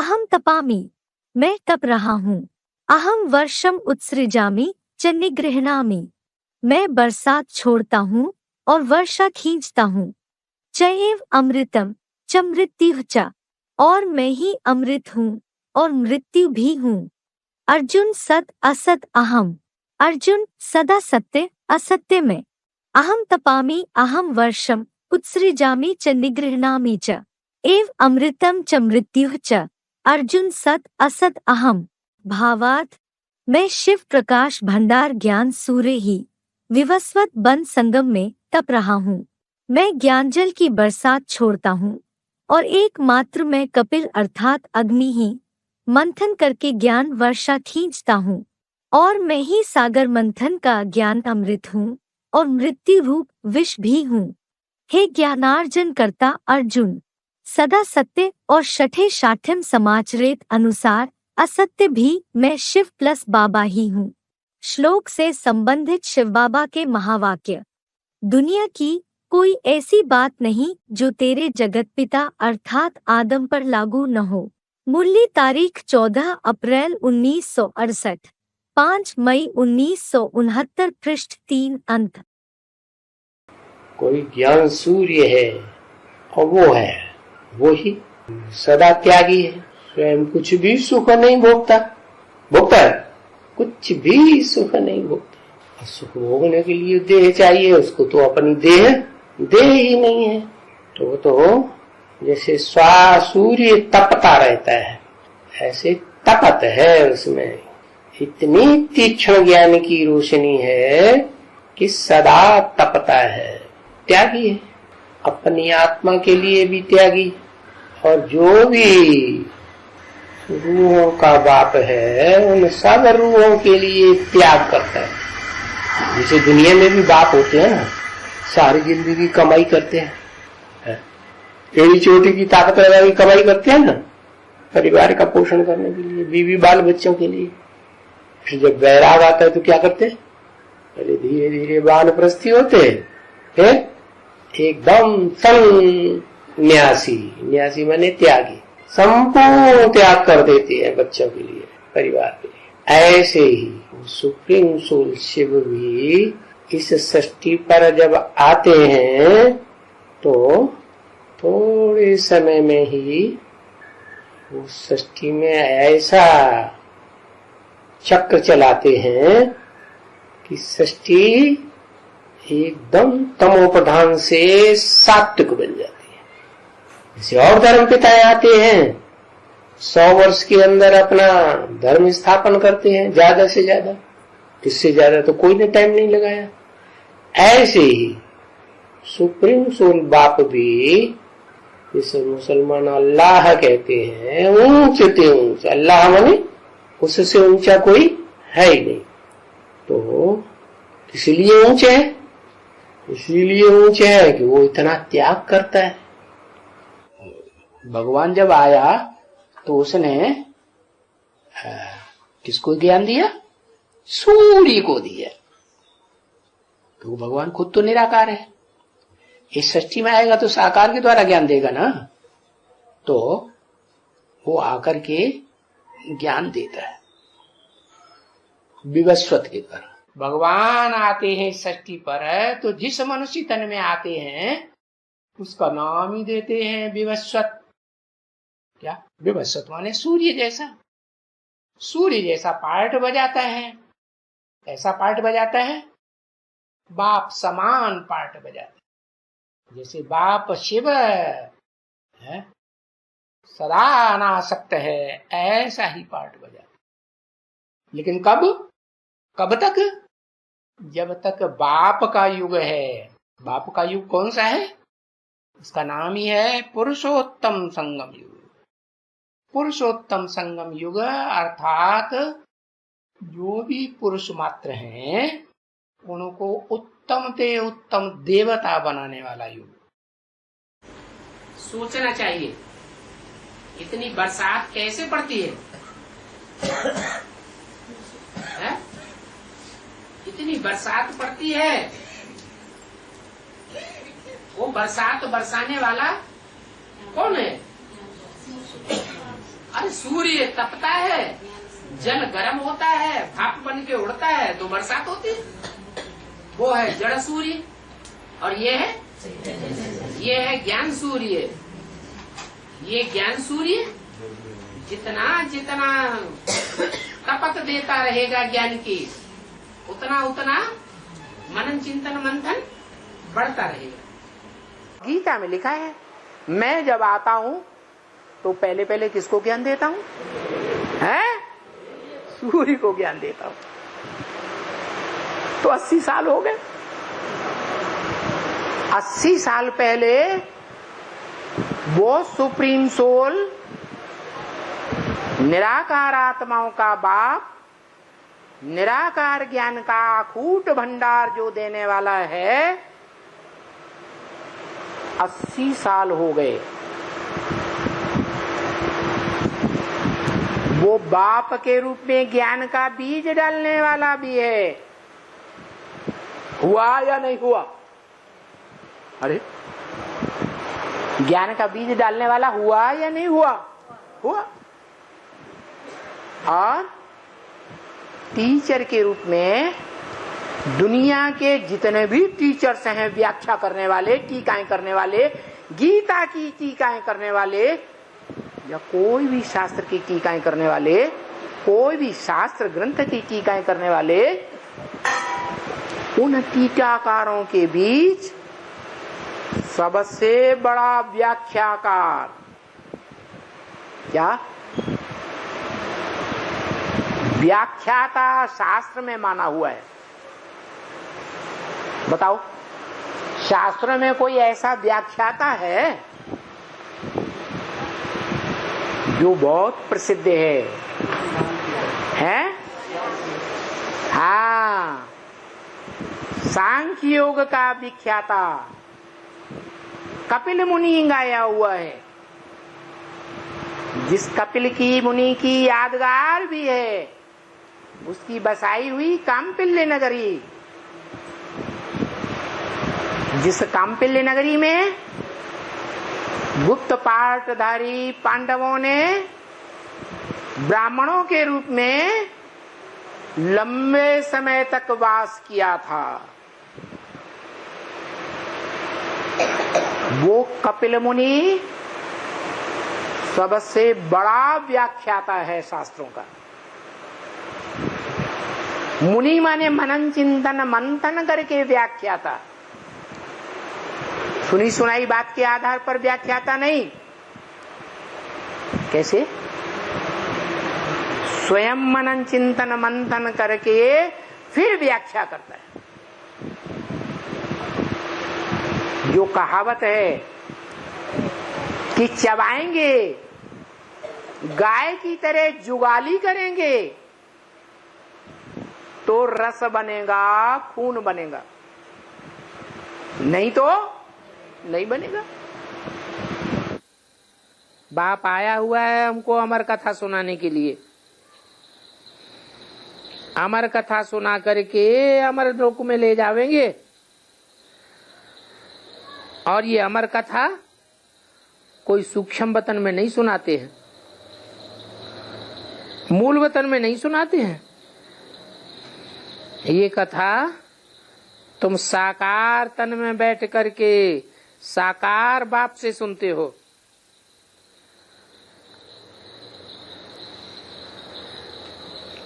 अहम तपामि, मैं तप रहा हूँ। अहम वर्षम उत्सृजामि च निगृह्णामि, मैं बरसात छोड़ता हूँ और वर्षा खींचता हूँ। चैव अमृतम च मृत्युः च, और मैं ही अमृत हूँ और मृत्यु भी हूँ। अर्जुन सत असत अहम, अर्जुन सदा सत्य असत्य में। अहम तपामि अहम वर्षम उत्सृजामि च निगृह्णामि च एव अमृतम च मृत्युः च। अर्जुन सत असत अहम। भावार्थ, मैं शिव प्रकाश भंडार ज्ञान सूर्य ही विवस्वत बन संगम में तप रहा हूँ। मैं ज्ञानजल की बरसात छोड़ता हूँ और एकमात्र मैं कपिल अर्थात अग्नि ही मंथन करके ज्ञान वर्षा खींचता हूँ। और मैं ही सागर मंथन का ज्ञान अमृत हूँ और मृत्यु रूप विष भी हूँ। हे ज्ञानार्जन करता अर्जुन, सदा सत्य और शठे शाठ्यम समाचरेत अनुसार असत्य भी मैं शिव प्लस बाबा ही हूँ। श्लोक से संबंधित शिव बाबा के महावाक्य। दुनिया की कोई ऐसी बात नहीं जो तेरे जगत पिता अर्थात आदम पर लागू न हो। मुरली तारीख 14 अप्रैल 1968, 5 मई 1969, पृष्ठ 3 अंत। कोई ज्ञान सूर्य है और वो ही सदा त्यागी है। स्वयं कुछ भी सुख नहीं भोगता है, कुछ भी सुख नहीं भोगता। सुख भोगने के लिए देह चाहिए, उसको तो अपनी देह ही नहीं है। तो वो तो जैसे सूर्य तपता रहता है, ऐसे तपत है। उसमें इतनी तीक्ष्ण ज्ञान की रोशनी है कि सदा तपता है। त्यागी है, अपनी आत्मा के लिए भी त्यागी, और जो भी रूहों का बाप है उन सब रूहों के लिए त्याग करता है। जैसे दुनिया में भी बाप होते हैं ना, सारी जिंदगी कमाई करते हैं, एड़ी चोटी की ताकत लगा के कमाई करते हैं ना, परिवार का पोषण करने के लिए, बीवी बाल बच्चों के लिए। फिर जब वैराग आता है तो क्या करते हैं? पहले धीरे धीरे वानप्रस्थी होते हैं, एकदम न्यासी माने त्यागी, संपूर्ण त्याग कर देते हैं बच्चों के लिए, परिवार के लिए। ऐसे ही सुप्रीम सोल शिव भी इस सृष्टि पर जब आते हैं तो थोड़े समय में ही उस सृष्टि में ऐसा चक्र चलाते हैं कि सृष्टि एकदम तमोप्रधान से सात्विक बन जाती है। जैसे और धर्म पिताएं आते हैं, 100 वर्ष के अंदर अपना धर्म स्थापन करते हैं, ज्यादा से ज्यादा, इससे ज्यादा तो कोई ने टाइम नहीं लगाया। ऐसे ही सुप्रीम सोल बाप भी, जिसे मुसलमान अल्लाह कहते हैं, ऊंचे ते ऊंच अल्लाह माने उससे ऊंचा कोई है ही नहीं। तो इसलिए ऊंचे है, कि वो इतना त्याग करता है। भगवान जब आया तो उसने किसको ज्ञान दिया? सूर्य को दिया। तो भगवान खुद तो निराकार है, इस सृष्टि में आएगा तो साकार के द्वारा ज्ञान देगा ना। तो वो आकर के ज्ञान देता है विवस्वत के द्वारा। भगवान आते हैं सृष्टि पर तो जिस मनुष्य तन में आते हैं उसका नाम ही देते हैं विवस्वत। क्या विवस्वत माने सूर्य जैसा पार्ट बजाता है। ऐसा पार्ट बजाता है, बाप समान पार्ट बजाता है। जैसे बाप शिव है, सदा अनासक्त है, ऐसा ही पार्ट बजाता है। लेकिन कब तक? जब तक बाप का युग है। बाप का युग कौन सा है? उसका नाम ही है पुरुषोत्तम संगम युग। पुरुषोत्तम संगम युग अर्थात जो भी पुरुष मात्र हैं उनको उत्तम ते उत्तम देवता बनाने वाला युग। सोचना चाहिए इतनी बरसात कैसे पड़ती है? इतनी बरसात पड़ती है, वो बरसात बरसाने वाला कौन है? अरे जब सूर्य तपता है, जल गर्म होता है, भाप बन के उड़ता है तो बरसात होती है। वो है जड़ सूर्य और ये है ज्ञान सूर्य। ये ज्ञान सूर्य जितना जितना तपत देता रहेगा ज्ञान की, उतना उतना मनन चिंतन मंथन बढ़ता रहेगा। गीता में लिखा है, मैं जब आता हूँ तो पहले पहले किसको ज्ञान देता हूँ? हैं? सूर्य को ज्ञान देता हूँ। तो 80 साल हो गए। 80 साल पहले वो सुप्रीम सोल, निराकार आत्माओं का बाप, निराकार ज्ञान का अखूट भंडार जो देने वाला है, 80 साल हो गए। वो बाप के रूप में ज्ञान का बीज डालने वाला भी है। हुआ या नहीं हुआ? अरे ज्ञान का बीज डालने वाला हुआ या नहीं हुआ? हुआ। और टीचर के रूप में दुनिया के जितने भी टीचर्स हैं, व्याख्या करने वाले, टीकाएं करने वाले, गीता की टीकाएं करने वाले या कोई भी शास्त्र की टीकाएं करने वाले, कोई भी शास्त्र ग्रंथ की टीकाएं करने वाले, उन टीकाकारों के बीच सबसे बड़ा व्याख्याकार क्या? व्याख्याता शास्त्र में माना हुआ है। बताओ, शास्त्र में कोई ऐसा व्याख्याता है जो बहुत प्रसिद्ध है? हाँ, सांख्य योग का विख्याता कपिल मुनि गाया हुआ है, जिस कपिल की मुनि की यादगार भी है, उसकी बसाई हुई काम्पिल्य नगरी। जिस काम्पिल्य नगरी में गुप्त पाठधारी पांडवों ने ब्राह्मणों के रूप में लंबे समय तक वास किया था, वो कपिल मुनि सबसे बड़ा व्याख्याता है शास्त्रों का। मुनि माने मनन चिंतन मंथन करके व्याख्याता, सुनी सुनाई बात के आधार पर व्याख्याता नहीं। कैसे? स्वयं मनन चिंतन मंथन करके फिर व्याख्या करता है। जो कहावत है कि चबाएंगे, गाय की तरह जुगाली करेंगे तो रस बनेगा, खून बनेगा, नहीं तो नहीं बनेगा। बाप आया हुआ है हमको अमर कथा सुनाने के लिए। अमर कथा सुना करके अमर लोक में ले जावेंगे। और ये अमर कथा कोई सूक्ष्म वतन में नहीं सुनाते हैं, मूल वतन में नहीं सुनाते हैं। ये कथा तुम साकार तन में बैठ करके साकार बाप से सुनते हो।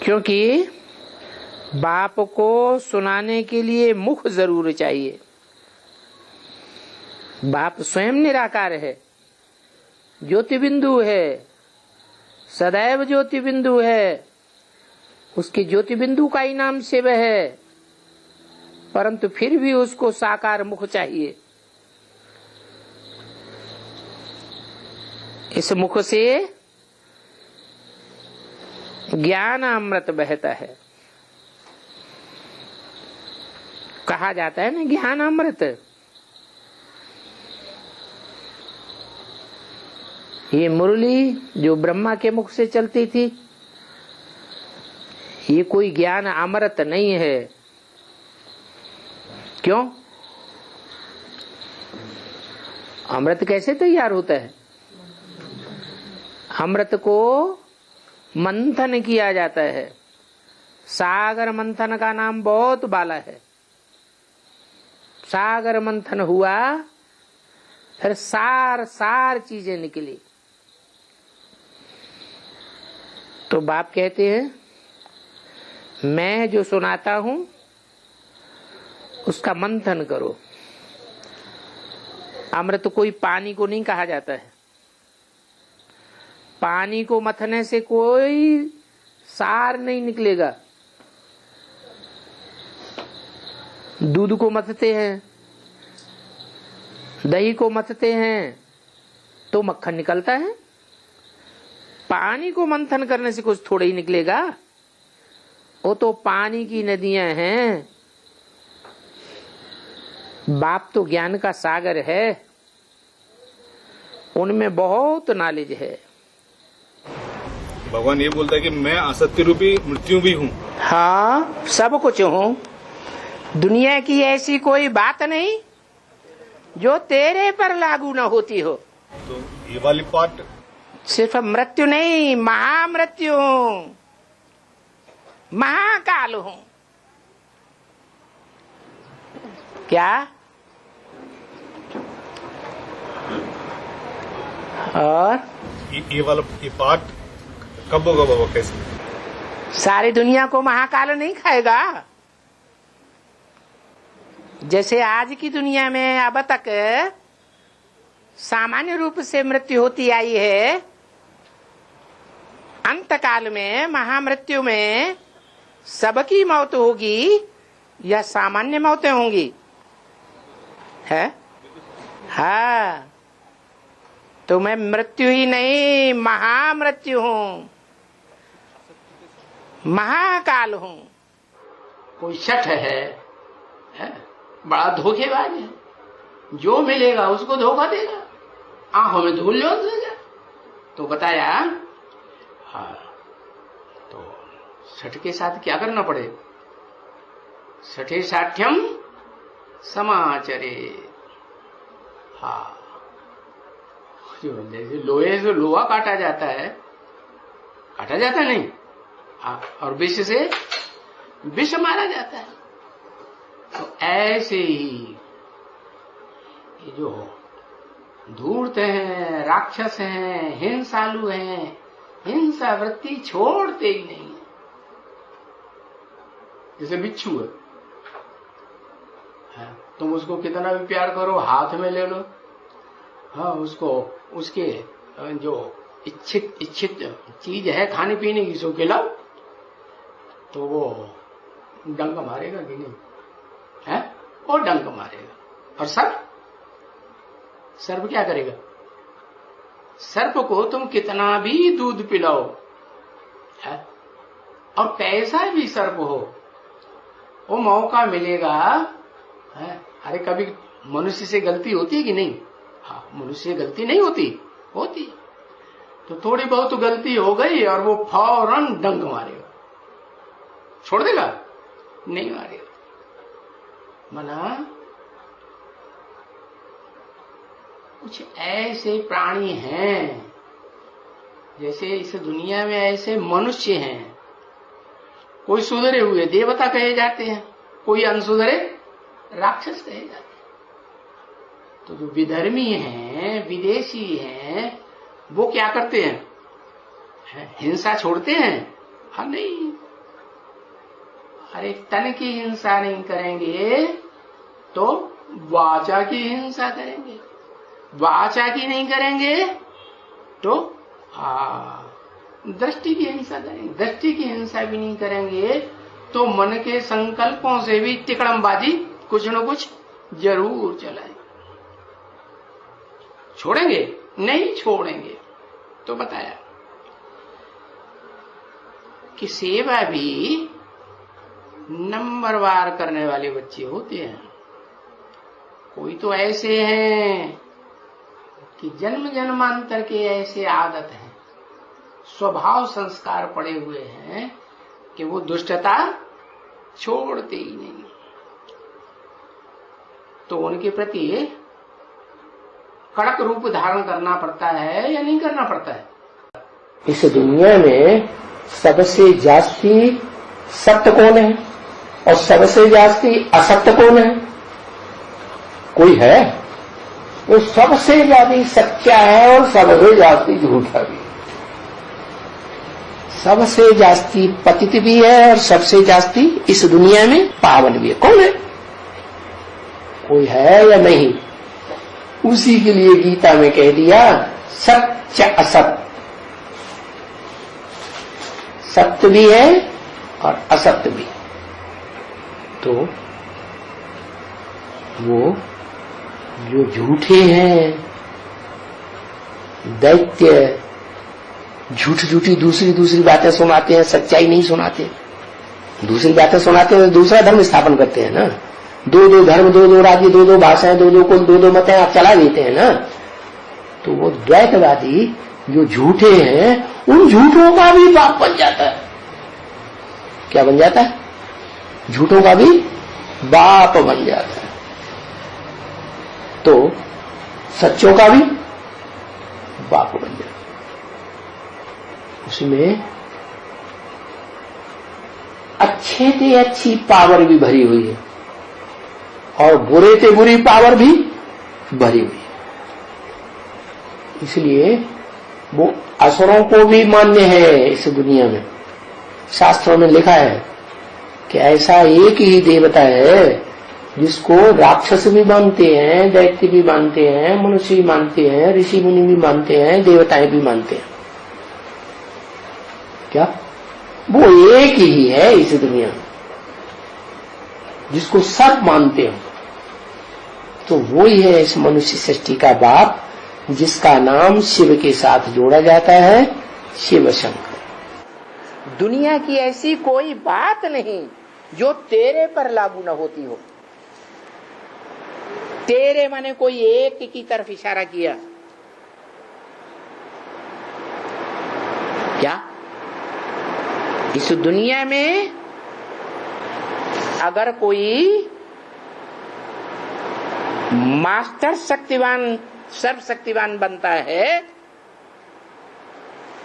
क्योंकि बाप को सुनाने के लिए मुख जरूर चाहिए। बाप स्वयं निराकार है, ज्योति बिंदु है, सदैव ज्योति बिंदु है, उसके ज्योति बिंदु का ही नाम शिव है, परंतु फिर भी उसको साकार मुख चाहिए। इस मुख से ज्ञान अमृत बहता है। कहा जाता है ना ज्ञान अमृत। ये मुरली जो ब्रह्मा के मुख से चलती थी, ये कोई ज्ञान अमृत नहीं है। क्यों? अमृत कैसे तैयार होता है? अमृत को मंथन किया जाता है। सागर मंथन का नाम बहुत बाला है। सागर मंथन हुआ, फिर सार सार चीजें निकली। तो बाप कहते हैं मैं जो सुनाता हूं उसका मंथन करो। अमृत कोई पानी को नहीं कहा जाता है। पानी को मथने से कोई सार नहीं निकलेगा। दूध को मथते हैं, दही को मथते हैं तो मक्खन निकलता है। पानी को मंथन करने से कुछ थोड़ा ही निकलेगा। वो तो पानी की नदियां हैं। बाप तो ज्ञान का सागर है, उनमें बहुत नॉलेज है। भगवान ये बोलता है कि मैं असत्य रूपी मृत्यु भी हूँ। हाँ, सब कुछ हूँ। दुनिया की ऐसी कोई बात नहीं जो तेरे पर लागू न होती हो। तो ये वाली पार्ट सिर्फ मृत्यु नहीं, महामृत्यु हूँ, महाकाल हूँ। क्या? और ये पार्ट कब होगा बाबा? कैसे? सारी दुनिया को महाकाल नहीं खाएगा। जैसे आज की दुनिया में अब तक सामान्य रूप से मृत्यु होती आई है, अंत काल में महामृत्यु में सबकी मौत होगी या सामान्य मौतें होंगी? है? हाँ, तो मैं मृत्यु ही नहीं, महामृत्यु हूँ, महाकाल हूँ। कोई शठ है? बड़ा धोखेबाज है। जो मिलेगा उसको धोखा देगा, आंखों में धूल झोंक देगा। तो बताया, हाँ, तो शठ के साथ क्या करना पड़े? शठे साठ्यम समाचरे। हाँ, जैसे लोहे से लोहा काटा जाता है, काटा जाता नहीं, और विष से विष मारा जाता है। तो ऐसे ही ये जो धूर्त हैं, राक्षस हैं, हिंसालु हैं, हिंसा वृत्ति छोड़ते ही नहीं है। जैसे बिच्छू है, तुम उसको कितना भी प्यार करो, हाथ में ले लो, हाँ, उसको उसके जो इच्छित चीज है खाने पीने की सो खिलाओ तो वो डंक मारेगा कि नहीं? है? वो डंक मारेगा। और सर्प क्या करेगा? सर्प को तुम कितना भी दूध पिलाओ, है? और कैसा भी सर्प हो, वो मौका मिलेगा, है? अरे कभी मनुष्य से गलती होती है कि नहीं? हाँ, मनुष्य से गलती नहीं होती। तो थोड़ी बहुत गलती हो गई और वो फौरन डंक मारेगा। छोड़ देगा? नहीं मारेगा। मना कुछ ऐसे प्राणी हैं, जैसे इस दुनिया में ऐसे मनुष्य हैं, कोई सुधरे हुए देवता कहे जाते हैं, कोई अनसुधरे राक्षस कहे जाते हैं। तो जो विधर्मी हैं, विदेशी हैं, वो क्या करते हैं? हिंसा छोड़ते हैं? हाँ, नहीं। अरे तन की हिंसा नहीं करेंगे तो वाचा की हिंसा करेंगे, वाचा की नहीं करेंगे तो दृष्टि की हिंसा करेंगे, दृष्टि की हिंसा भी नहीं करेंगे तो मन के संकल्पों से भी तिकड़मबाजी कुछ न कुछ जरूर चलाएंगे। छोड़ेंगे? नहीं छोड़ेंगे। तो बताया कि सेवा भी नंबरवार करने वाले बच्चे होते हैं। कोई तो ऐसे हैं कि जन्म जन्मांतर के ऐसे आदत है, स्वभाव संस्कार पड़े हुए हैं कि वो दुष्टता छोड़ते ही नहीं। तो उनके प्रति कड़क रूप धारण करना पड़ता है या नहीं करना पड़ता है? इस दुनिया में सबसे जास्ती सत्य कौन है और सबसे जास्ती असत्य कौन है? कोई है? वो सबसे ज्यादा सच्चा है और सबसे जास्ती झूठा भी है। सबसे जास्ती पतित भी है और सबसे जास्ती इस दुनिया में पावन भी है। कौन है? कोई है या नहीं? उसी के लिए गीता में कह दिया सत्य असत्य। सत्य भी है और असत्य भी। तो वो जो झूठे हैं दैत्य, झूठी दूसरी बातें सुनाते हैं, सच्चाई नहीं सुनाते। दूसरी बातें सुनाते हैं तो दूसरा धर्म स्थापन करते हैं ना। दो धर्म, दो राज्य, दो भाषाएं, दो कुल, दो मतें आप चला देते हैं ना। तो वो द्वैतवादी जो झूठे हैं उन झूठों का भी बाप बन जाता है। क्या बन जाता है? झूठों का भी बाप बन जाता है। तो सच्चों का भी बाप बन जाता है। उसमें अच्छे से अच्छी पावर भी भरी हुई है और बुरे से बुरी पावर भी भरी हुई है। इसलिए वो असुरों को भी मान्य है इस दुनिया में। शास्त्रों में लिखा है कि ऐसा एक ही देवता है जिसको राक्षस भी मानते हैं, दैत्य भी मानते हैं, मनुष्य भी मानते हैं, ऋषि मुनि भी मानते हैं, देवताएं भी मानते हैं। क्या? वो एक ही है इस दुनिया में जिसको सब मानते हो। तो वो ही है इस मनुष्य सृष्टि का बाप, जिसका नाम शिव के साथ जोड़ा जाता है, शिव शंकर। दुनिया की ऐसी कोई बात नहीं जो तेरे पर लागू न होती हो। तेरे माने कोई एक की तरफ इशारा किया क्या? इस दुनिया में अगर कोई मास्टर शक्तिवान, सर्वशक्तिवान बनता है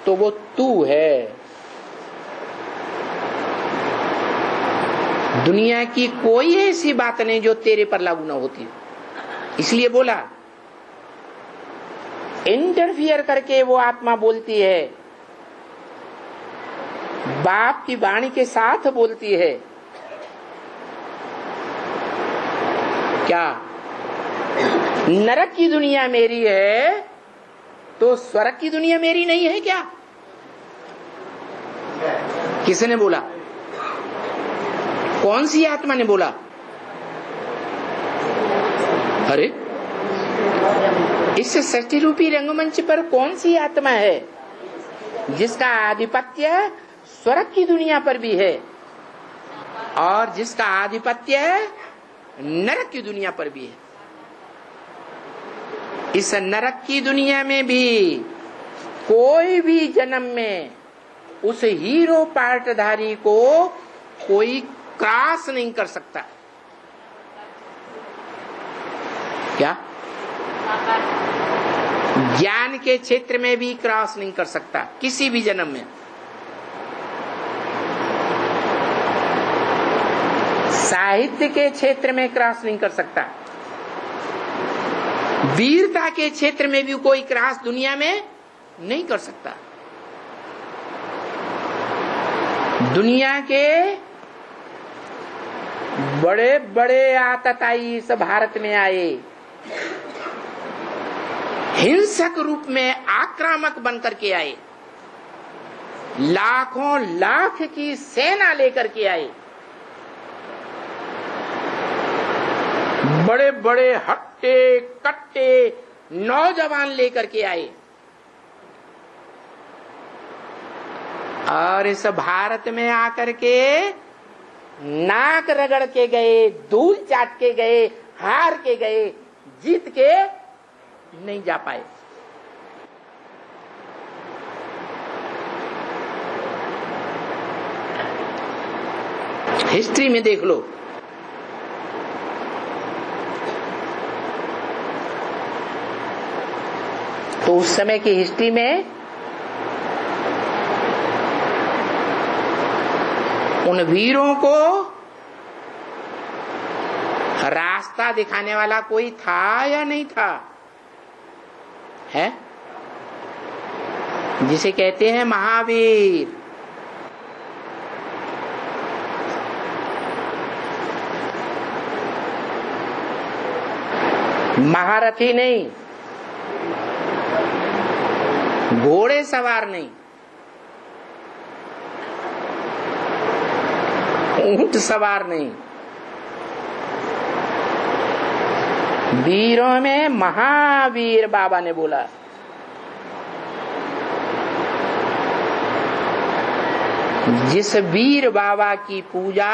तो वो तू है। दुनिया की कोई ऐसी बात नहीं जो तेरे पर लागू ना होती। इसलिए बोला इंटरफियर करके वो आत्मा बोलती है, बाप की वाणी के साथ बोलती है। क्या नरक की दुनिया मेरी है तो स्वर्ग की दुनिया मेरी नहीं है क्या? किसने बोला? कौन सी आत्मा ने बोला? अरे इस सृष्टि रूपी रंगमंच पर कौन सी आत्मा है जिसका आधिपत्य स्वर्ग की दुनिया पर भी है और जिसका आधिपत्य नरक की दुनिया पर भी है? इस नरक की दुनिया में भी कोई भी जन्म में उस हीरो पार्टधारी को कोई क्रॉस नहीं कर सकता। क्या? ज्ञान के क्षेत्र में भी क्रॉस नहीं कर सकता किसी भी जन्म में। साहित्य के क्षेत्र में क्रॉस नहीं कर सकता। वीरता के क्षेत्र में भी कोई क्रॉस दुनिया में नहीं कर सकता। दुनिया के बड़े बड़े आतताई इस भारत में आए, हिंसक रूप में आक्रामक बनकर के आए, लाखों लाख की सेना लेकर के आए, बड़े बड़े हट्टे कट्टे नौजवान लेकर के आए और इस भारत में आकर के नाक रगड़ के गए, धूल चाट के गए, हार के गए, जीत के नहीं जा पाए। हिस्ट्री में देख लो, तो उस समय की हिस्ट्री में उन वीरों को रास्ता दिखाने वाला कोई था या नहीं था? है, जिसे कहते हैं महावीर। महारथी नहीं, घोड़े सवार नहीं, ऊंट सवार नहीं, वीरों में महावीर बाबा ने बोला। जिस वीर बाबा की पूजा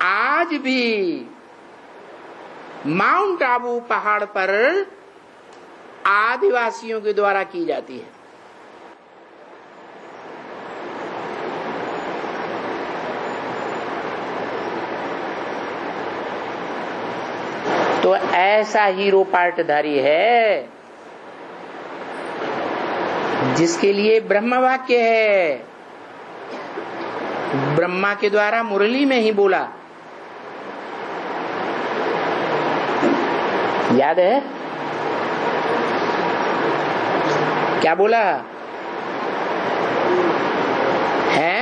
आज भी माउंट आबू पहाड़ पर आदिवासियों के द्वारा की जाती है। तो ऐसा हीरो पार्टधारी है जिसके लिए ब्रह्म वाक्य है, ब्रह्मा के द्वारा मुरली में ही बोला। याद है क्या बोला है?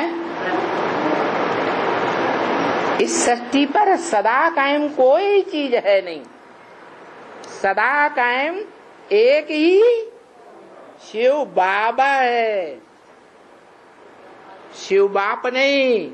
इस सृष्टि पर सदा कायम कोई चीज है नहीं, सदा कायम एक ही शिव बाबा है, शिव बाप नहीं।